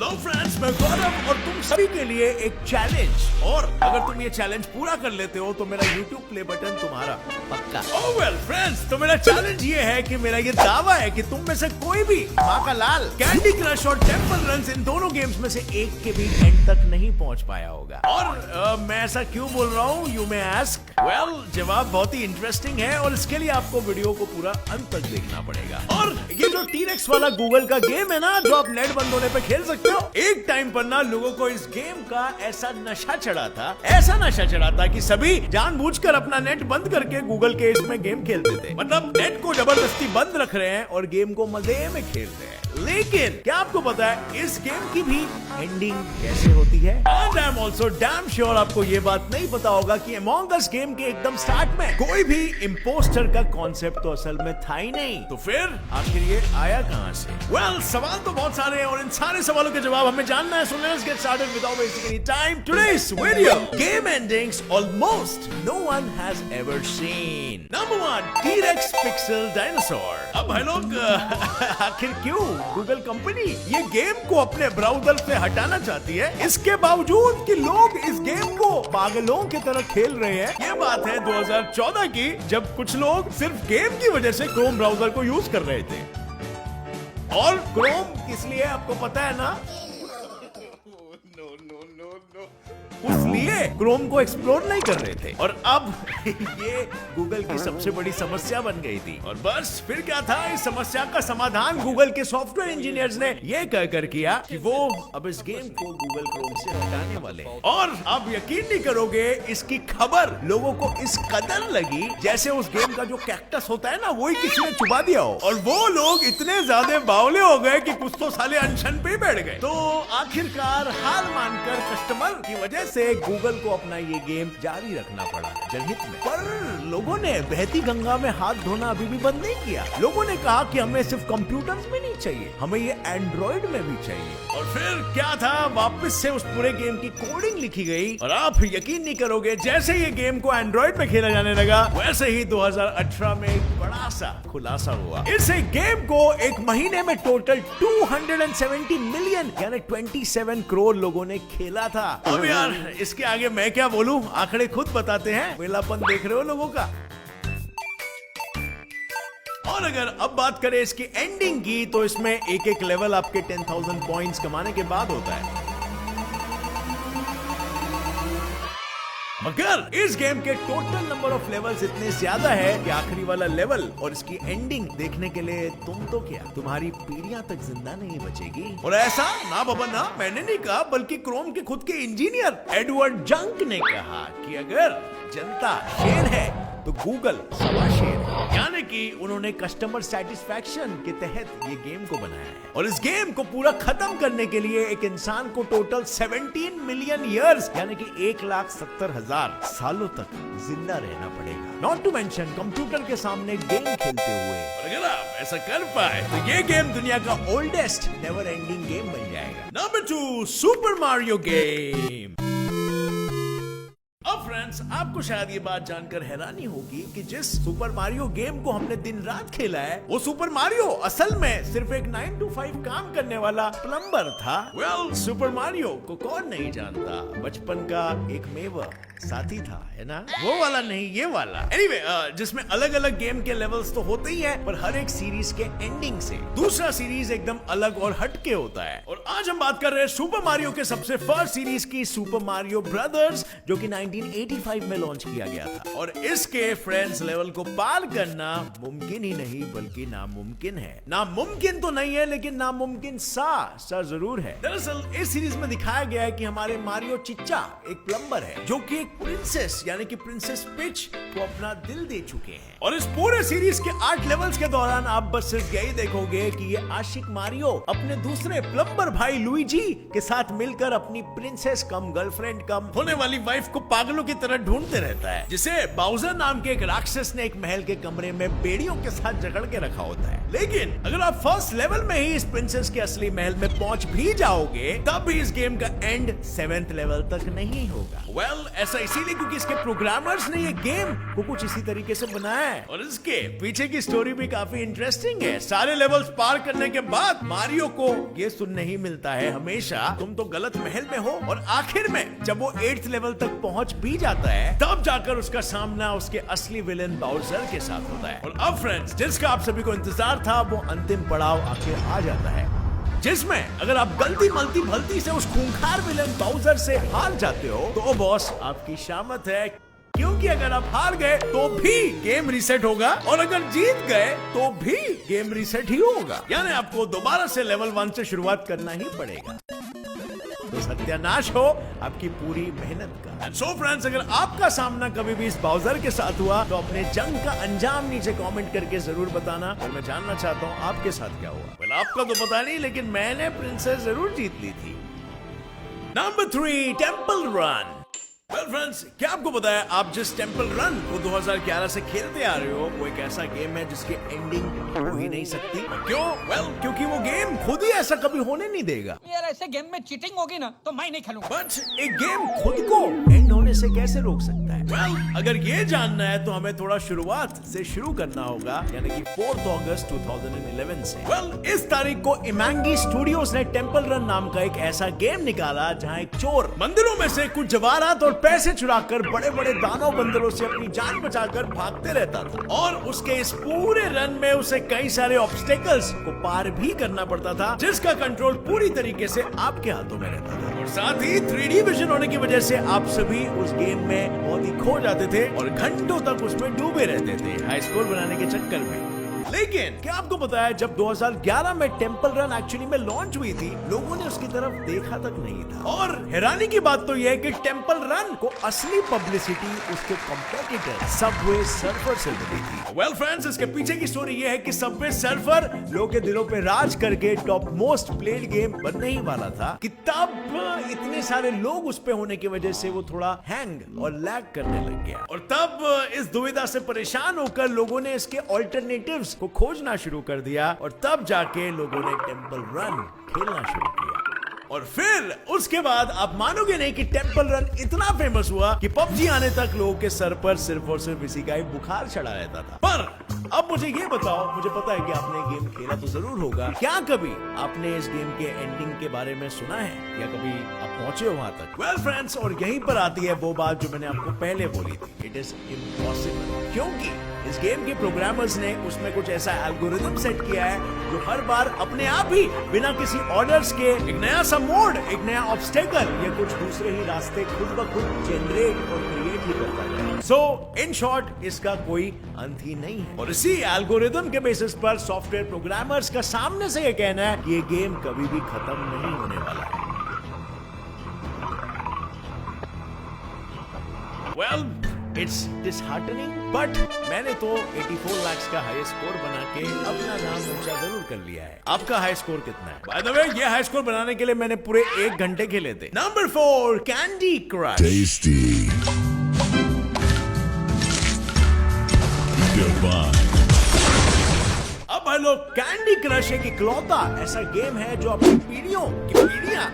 Hello friends, मैं गौरव और तुम सभी के लिए एक चैलेंज। और अगर तुम ये चैलेंज पूरा कर लेते हो तो मेरा YouTube प्ले बटन तुम्हारा पक्का। ओह वेल फ्रेंड्स, तो मेरा चैलेंज ये है कि मेरा ये दावा है कि तुम में से कोई भी माँ का लाल, कैंडी क्रश और टेम्पल रन्स इन दोनों गेम्स में से एक के भी एंड तक नहीं पहुंच पाया होगा। और मैं ऐसा क्यों बोल रहा हूँ, यू मे आस्क। वेल, जवाब बहुत ही इंटरेस्टिंग है और इसके लिए आपको वीडियो को पूरा अंत तक देखना पड़ेगा। और ये जो T-Rex वाला गूगल का गेम है ना, जो आप नेट बंद होने पे खेल सकते हो, एक टाइम पर ना लोगों को इस गेम का ऐसा नशा चढ़ा था कि सभी जानबूझकर अपना नेट बंद करके गूगल के इसमें गेम खेलते थे। मतलब नेट को जबरदस्ती बंद रख रहे हैं और गेम को मजे में खेल रहे हैं। लेकिन क्या आपको पता है इस गेम की भी एंडिंग कैसे होती है? And I am also damn sure आपको ये बात नहीं पता होगा कि अमॉन्ग अस गेम के एकदम स्टार्ट में कोई भी इम्पोस्टर का कॉन्सेप्ट तो असल में था ही नहीं। तो फिर आखिर ये आया कहां से? वेल, सवाल तो बहुत सारे हैं और इन सारे सवालों के जवाब हमें जानना है। So let's get started without wasting any time. Today's video, game endings almost no one has ever seen. Number 1, T-Rex pixel dinosaur. अब भाई लोग आखिर क्यों गूगल कंपनी ये गेम को अपने ब्राउजर से हटाना चाहती है, इसके बावजूद कि लोग इस गेम को पागलों की तरह खेल रहे हैं? ये बात है 2014 की, जब कुछ लोग सिर्फ गेम की वजह से क्रोम ब्राउजर को यूज कर रहे थे। और क्रोम किस लिए आपको पता है ना? उसलिए क्रोम को एक्सप्लोर नहीं कर रहे थे। और अब ये गूगल की सबसे बड़ी समस्या बन गई थी। और बस फिर क्या था, इस समस्या का समाधान गूगल के सॉफ्टवेयर इंजीनियर्स ने ये कहकर किया कि वो अब इस गेम को गूगल क्रोम से हटाने वाले। और अब यकीन नहीं करोगे, इसकी खबर लोगों को इस कदर लगी जैसे उस गेम का जो कैक्टस होता है ना, वही किसी ने चुबा दिया हो। और वो लोग इतने ज्यादा बावले हो गए कि कुछ तो साले अनशन पे बैठ गए। तो आखिरकार हार मानकर कस्टमर की वजह से गूगल को अपना ये गेम जारी रखना पड़ा जनहित में। पर लोगों ने बहती गंगा में हाथ धोना अभी भी बंद नहीं किया। लोगों ने कहा कि हमें सिर्फ कंप्यूटर्स में नहीं चाहिए, हमें ये एंड्रॉइड में भी चाहिए। और फिर क्या था, वापस से उस पूरे गेम की कोडिंग लिखी गई। और आप यकीन नहीं करोगे, जैसे ये गेम को एंड्रॉइड में खेला जाने लगा, वैसे ही 2018 में एक बड़ा सा खुलासा हुआ। इस गेम को एक महीने में टोटल 270 मिलियन यानी 27 करोड़ लोगों ने खेला था। अब यार इसके आगे मैं क्या बोलूं, आंकड़े खुद बताते हैं। वेलापन देख रहे हो लोगों का। और अगर अब बात करें इसकी एंडिंग की, तो इसमें एक एक लेवल आपके 10,000 पॉइंट्स कमाने के बाद होता है। मगर इस गेम के टोटल नंबर ऑफ लेवल्स इतने ज्यादा है कि आखिरी वाला लेवल और इसकी एंडिंग देखने के लिए तुम तो क्या, तुम्हारी पीढ़ियां तक जिंदा नहीं बचेगी। और ऐसा ना बाबा ना मैंने नहीं कहा, बल्कि क्रोम के खुद के इंजीनियर एडवर्ड जंक ने कहा कि अगर जनता शेर है तो गूगल सवा शेर है। यानी कि उन्होंने कस्टमर सेटिस्फैक्शन के तहत ये गेम को बनाया है। और इस गेम को पूरा खत्म करने के लिए एक इंसान को टोटल 17 मिलियन ईयर्स यानी कि 1,70,000 सालों तक जिंदा रहना पड़ेगा। नॉट टू मेंशन कंप्यूटर के सामने गेम खेलते हुए। और अगर आप ऐसा कर पाए तो ये गेम दुनिया का ओल्डेस्ट नेवर एंडिंग गेम बन जाएगा। Number 2, super Mario game. अब फ्रेंड्स, आपको शायद ये बात जानकर हैरानी होगी कि जिस सुपर मारियो गेम को हमने दिन रात खेला है, वो सुपर मारियो असल में सिर्फ एक 9 to 5 काम करने वाला प्लम्बर था। वेल, सुपर मारियो को कौन नहीं जानता, बचपन का एक मेवा साथी था, है ना? वो वाला नहीं, ये वाला। एनीवे, जिसमें अलग अलग गेम के लेवल्स तो होते ही हैं, पर हर एक सीरीज के एंडिंग से दूसरा सीरीज एकदम अलग और हटके होता है। और आज हम बात कर रहे हैं सुपर मारियो के सबसे फर्स्ट सीरीज की, सुपर मारियो ब्रदर्स, जो कि 1985 में लॉन्च किया गया था। और इसके फ्रेंड्स लेवल को पार करना मुमकिन ही नहीं बल्कि नामुमकिन है। नामुमकिन तो नहीं है, लेकिन नामुमकिन सा जरूर है। दरअसल इस सीरीज में दिखाया गया है कि हमारे मारियो चिच्चा एक प्लम्बर है, जो कि एक प्रिंसेस यानी कि प्रिंसेस पीच को अपना दिल दे चुके हैं। और इस पूरे सीरीज के 8 लेवल्स के दौरान आप बस सिर्फ यही देखोगे कि ये आशिक मारियो अपने दूसरे प्लम्बर भाई लुइजी के साथ मिलकर अपनी प्रिंसेस कम गर्लफ्रेंड कम होने वाली वाइफ को पागलों की तरह ढूंढते रहता है, जिसे बाउजर नाम के एक राक्षस ने एक महल के कमरे में बेड़ियों के साथ जकड़ के रखा होता है। लेकिन अगर आप फर्स्ट लेवल में ही इस प्रिंसेस के असली महल में पहुंच भी जाओगे, तब भी इस गेम का एंड 7th लेवल तक नहीं होगा। वेल, ऐसा इसीलिए क्योंकि इसके प्रोग्रामर्स ने ये गेम को कुछ इसी तरीके से बनाया है और इसके पीछे की स्टोरी भी काफी इंटरेस्टिंग है। सारे लेवल्स पार करने के बाद मारियो को ये सुनने ही मिलता है हमेशा, तुम तो गलत महल में हो। और आखिर में जब वो 8th लेवल तक पहुंच भी जाता है तब जाकर उसका सामना उसके असली विलेन बाउजर के साथ होता है। और अब फ्रेंड्स, जिसका आप सभी को इंतजार था वो अंतिम पड़ाव आखिर आ जाता है, जिसमें अगर आप गलती मलती भलती से उस खूंखार विलेन बाउजर से हार जाते हो तो बॉस आपकी शामत है, क्योंकि अगर आप हार गए तो भी गेम रीसेट होगा और अगर जीत गए तो भी गेम रीसेट ही होगा, यानी आपको दोबारा से लेवल 1 से शुरुआत करना ही पड़ेगा। तो सत्यानाश हो आपकी पूरी मेहनत का। सो फ्रेंड्स, अगर आपका सामना कभी भी इस बाउजर के साथ हुआ तो अपने जंग का अंजाम नीचे कमेंट करके जरूर बताना और मैं जानना चाहता हूँ आपके साथ क्या हुआ। well, आपका तो पता नहीं, लेकिन मैंने प्रिंसेस जरूर जीत ली थी। Number 3, temple run. Well friends, क्या आपको पता है आप जिस टेंपल रन को 2011 से खेलते आ रहे हो वो एक ऐसा गेम है जिसकी एंडिंग हो ही नहीं सकती। क्यों? वेल, क्योंकि वो गेम खुद ही ऐसा कभी होने नहीं देगा। यार ऐसे गेम में चीटिंग होगी ना तो मैं नहीं खेलूंगा। बट एक गेम खुद को एंड होने से कैसे रोक सकता है? वेल, अगर ये जानना है तो हमें थोड़ा शुरुआत से शुरू करना होगा, यानी कि 4 अगस्त 2011 से। वेल, इस तारीख को इमांगी स्टूडियोज ने टेंपल रन नाम का एक ऐसा गेम निकाला जहाँ एक चोर मंदिरों में से कुछ जवाहरात और पैसे चुराकर बड़े बड़े दानव बंदरों से अपनी जान बचाकर भागते रहता था और उसके इस पूरे रन में उसे कई सारे ऑब्स्टेकल्स को पार भी करना पड़ता था, जिसका कंट्रोल पूरी तरीके से आपके हाथों में रहता था। और साथ ही 3D विजन होने की वजह से आप सभी उस गेम में बहुत ही खो जाते थे और घंटों तक उसमें डूबे रहते थे हाई स्कोर बनाने के चक्कर में। लेकिन क्या आपको पता है जब 2011 में टेंपल रन एक्चुअली में लॉन्च हुई थी, लोगों ने उसकी तरफ देखा तक नहीं था। और हैरानी की बात तो यह है कि टेंपल रन को असली पब्लिसिटी उसके कॉम्पिटिटर सबवे सर्फर से मिली थी। वेल फ्रेंड्स, इसके पीछे की स्टोरी यह है कि सबवे सर्फर लोगों के दिलों पे राज करके टॉप मोस्ट प्लेड गेम बनने ही वाला था कि तब इतने सारे लोग उस पे होने की वजह से वो थोड़ा हैंग और लैग करने लग गया। और तब इस दुविधा से परेशान होकर लोगों ने इसके ऑल्टरनेटिव्स को खोजना शुरू कर दिया और तब जाके लोगों ने टेंपल रन खेलना शुरू किया। और फिर उसके बाद आप मानोगे नहीं कि टेंपल रन इतना फेमस हुआ कि पबजी आने तक लोगों के सर पर सिर्फ और सिर्फ इसी का ही बुखार चढ़ा रहता था। पर अब मुझे ये बताओ, मुझे पता है कि आपने गेम खेला तो जरूर होगा, क्या कभी आपने इस गेम के एंडिंग के बारे में सुना है या कभी आप पहुंचे हो वहां तक? वेल फ्रेंड्स, और यहीं पर आती है वो बात जो मैंने आपको पहले बोली थी, इट इज इम्पॉसिबल, क्योंकि इस गेम के प्रोग्रामर्स ने उसमें कुछ ऐसा एल्गोरिथम सेट किया है जो हर बार अपने आप ही बिना किसी ऑर्डर्स के एक नया सा मोड, एक नया ऑब्स्टेकल या कुछ दूसरे ही रास्ते खुद ब खुद जनरेट और क्रिएट ही करता है। सो इन शॉर्ट, इसका कोई अंत ही नहीं है और इसी एल्गोरिथम के बेसिस पर सॉफ्टवेयर प्रोग्रामर्स का सामने से ये कहना है कि ये गेम कभी भी खत्म नहीं होने वाला है। Well, it's disheartening, but मैंने तो 84 लाख का हाई स्कोर बना के अपना नाम ऊंचा जरूर कर लिया है। आपका हाई स्कोर कितना है? By the way, ये हाई स्कोर बनाने के लिए मैंने पूरे 1 घंटे खेले थे। Number 4, candy crush. Tasty. Divine. अब हेलो, कैंडी क्रश एक इकलौता ऐसा गेम है जो अपनी पीढ़ियों की पीढ़ियां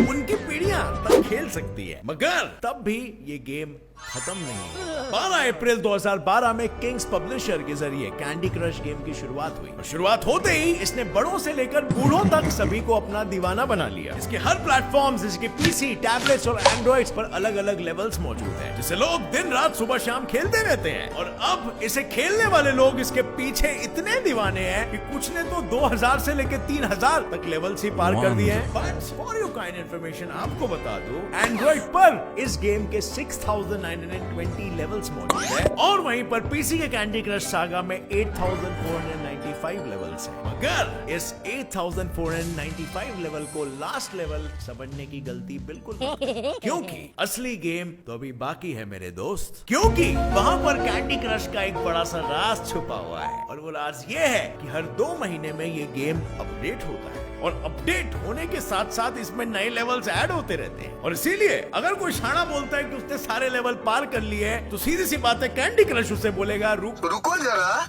उनकी पीढ़ियां तक खेल सकती है, मगर तब भी ये गेम खत्म नहीं। 12 अप्रैल 2012 में किंग्स पब्लिशर के जरिए कैंडी क्रश गेम की शुरुआत हुई और शुरुआत होते ही इसने बड़ों से लेकर बूढ़ों तक सभी को अपना दीवाना बना लिया। इसके हर प्लेटफॉर्म्स, इसके पीसी, टैबलेट्स और एंड्रॉइड्स पर अलग अलग लेवल्स मौजूद हैं, जिसे लोग दिन रात सुबह शाम खेलते रहते हैं। और अब इसे खेलने वाले लोग इसके पीछे इतने दीवाने हैं कि कुछ ने तो 2000 से लेकर 3000 तक लेवल्स ही पार कर दिए हैं। But for your kind information आपको बता दूं, एंड्रॉइड पर इस गेम के 6920 लेवल्स मौजूद है और वहीं पर पीसी के कैंडी क्रश सागा में 8495 लेवल्स हैं। मगर इस 8495 लेवल को लास्ट लेवल समझने की गलती बिल्कुल मत करना, क्योंकि असली गेम तो अभी बाकी है मेरे दोस्त, क्योंकि वहां पर कैंडी क्रश का एक बड़ा सा राज छुपा हुआ है। और वो राज ये है कि हर 2 महीने में ये गेम अपडेट होता है और अपडेट होने के साथ साथ इसमें नए लेवल्स ऐड होते रहते हैं। और इसीलिए अगर कोई शाना बोलता है कि उसने सारे लेवल पार कर लिए हैं, तो सीधी सी बात है, कैंडी क्रश उसे बोलेगा रुको जरा,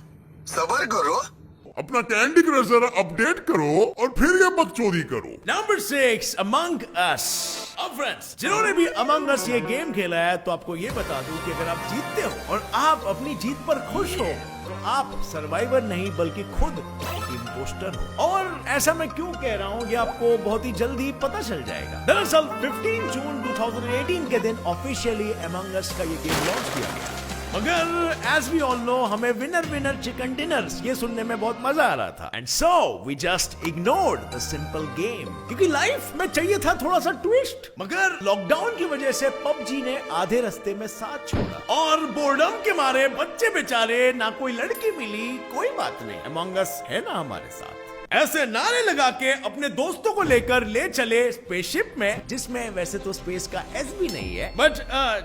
सब्र करो, अपना कैंडी क्रश जरा अपडेट करो और फिर ये बकचोदी करो। नंबर 6, अमंग अस। अब फ्रेंड्स, जिन्होंने भी अमंग अस ये गेम खेला है तो आपको ये बता दूं कि अगर आप जीतते हो और आप अपनी जीत पर खुश हो तो आप सर्वाइवर नहीं बल्कि खुद इम्पोस्टर हो। और ऐसा मैं क्यों कह रहा हूँ ये आपको बहुत ही जल्दी पता चल जाएगा। दरअसल 15 जून 2018 के दिन ऑफिशियली अमंग अस का ये गेम लॉन्च किया गया। मगर एज वी ऑल नो हमें विनर विनर चिकन डिनर्स ये सुनने में बहुत मजा आ रहा था and so we just ignored the simple game, क्योंकि लाइफ में चाहिए था थोड़ा सा ट्विस्ट। मगर लॉकडाउन की वजह से पबजी ने आधे रास्ते में साथ छोड़ा और बोर्डम के मारे बच्चे बेचारे, ना कोई लड़की मिली, कोई बात नहीं, अमंग अस है ना हमारे साथ, ऐसे नारे लगा के अपने दोस्तों को लेकर ले चले स्पेसशिप में, जिसमें वैसे तो स्पेस का एस भी नहीं है। बट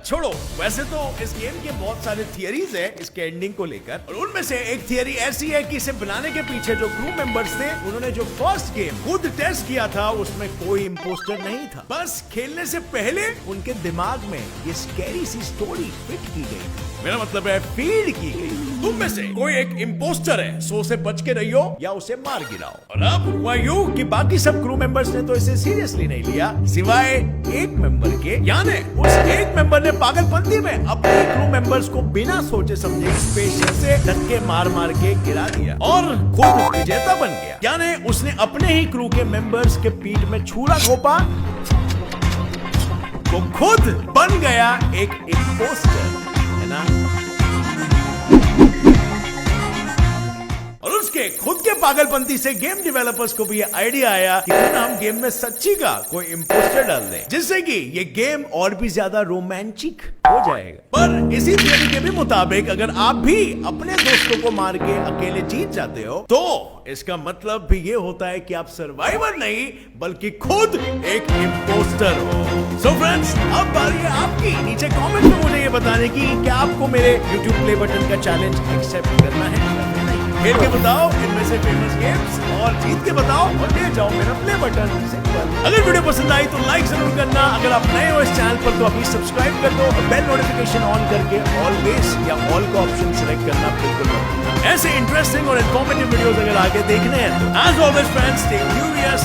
छोड़ो, वैसे तो इस गेम के बहुत सारे थियरीज है इसके एंडिंग को लेकर, और उनमें से एक थियरी ऐसी है कि इसे बनाने के पीछे जो क्रू मेंबर्स थे उन्होंने जो फर्स्ट गेम खुद टेस्ट किया था उसमें कोई इम्पोस्टर नहीं था, बस खेलने से पहले उनके दिमाग में ये स्कैरी सी स्टोरी फिट की गई थी, मेरा मतलब है फीड की गई। तुम में से कोई एक इम्पोस्टर है, सो से बच के रहियो या उसे मार गिराओ। और अब हुआ यूं कि बाकी सब क्रू मेंबर्स ने तो इसे सीरियसली नहीं लिया सिवाय एक मेंबर के, यानी उस एक मेंबर ने पागलपंती में अपने क्रू मेंबर्स को बिना सोचे समझे स्पेसशिप से धक्के मार मार के गिरा दिया और खुद विजेता बन गया। यानी उसने अपने ही क्रू के मेंबर्स के पीठ में छुरा घोंपा तो खुद बन गया एक इम्पोस्टर, है ना। और उसके खुद के पागलपंती से गेम डेवलपर्स को भी ये आइडिया आया कि क्यों ना हम गेम में सच्ची का कोई इम्पोस्टर डाल दें, जिससे कि ये गेम और भी ज्यादा रोमांचिक हो जाएगा। पर इसी थियरी के भी मुताबिक अगर आप भी अपने दोस्तों को मार के अकेले जीत जाते हो तो इसका मतलब भी ये होता है कि आप सर्वाइवर नहीं बल्कि खुद एक इम्पोस्टर हो। सो फ्रेंड्स, अब बारी है आपकी नीचे कमेंट में मुझे ये बताने की क्या आपको मेरे YouTube प्ले बटन का चैलेंज एक्सेप्ट करना है। खेल के बताओ इनमें से फेमस गेम्स और जीत के बताओ और ले जाओ मेरा प्ले बटन। सिंपल। अगर वीडियो पसंद आई तो लाइक जरूर करना, अगर आप नए हो इस चैनल पर तो अभी सब्सक्राइब कर दो और बेल नोटिफिकेशन ऑन करके ऑलवेज या ऑल का ऑप्शन सिलेक्ट करना बिल्कुल मत भूलना। ऐसे इंटरेस्टिंग और इन्फॉर्मेटिव वीडियोस अगर आगे देखने हैं तो as always friends, stay curious,